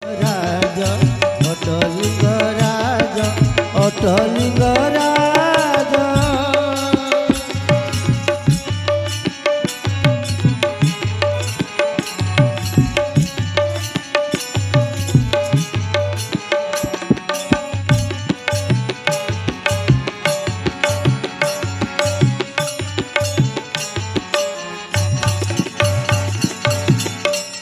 राजा अटलिंग राजा अटलिंग राजा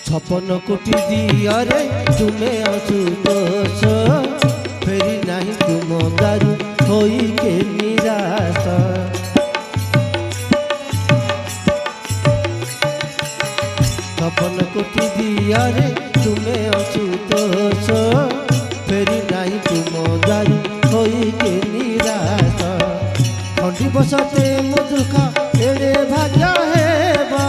छपन कोटी दियारे तुम्हें आशुतोष फेरी नहीं तुम दारू होई के निराश छपन कोटी दियारे तुम्हें आशुतोष फेरी नहीं तुम दारू होई के निराश खंडी बसते मुदुखा एड़े भाग्य हेबा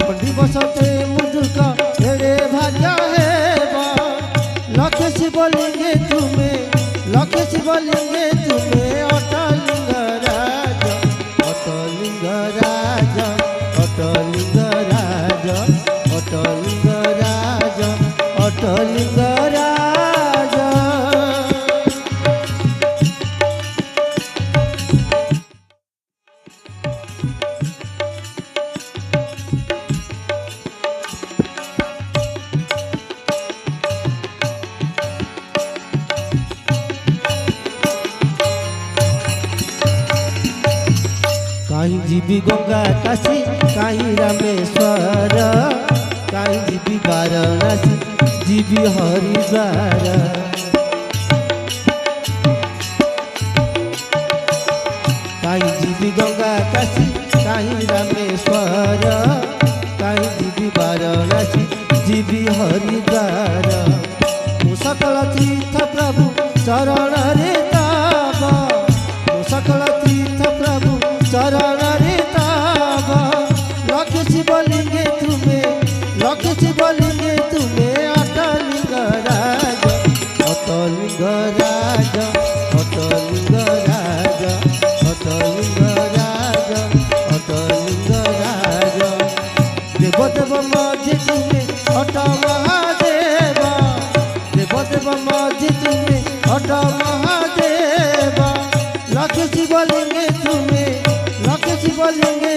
खंडी बसते मुदुखा एड़े भाग्य हेबा लखे शिवलिंगे तुम्हें लखे शिवलिंगे तुम्हें अटलिंग राजा अटलिंग राजा अटलिंग राजा अटलिंग राजा अटलिंग राजा कहीं जीवी गंगा काशी कहीं रामेश्वर कहीं जीवी वाराणसी जीवी हरिद्वार कहीं जीवी गंगा काशी कहीं रामेश्वर कहीं जीवी वाराणसी जीवी हरिद्वार सकल तीर्थ प्रभु चरण रे ताबा सकल तीर्थ प्रभु चरण रे ताबा लखे शिवलिंगे तुम्हें अटलिंग राजा अटलिंग राजा अटलिंग राजा अटलिंग राजा अटलिंग राजा देव देव माझे तुम्हें अट महादेवा देव देव माझे तुम्हें अट महादेवा लखे शिवलिंगे तुम्हें लखे शिवलिंगे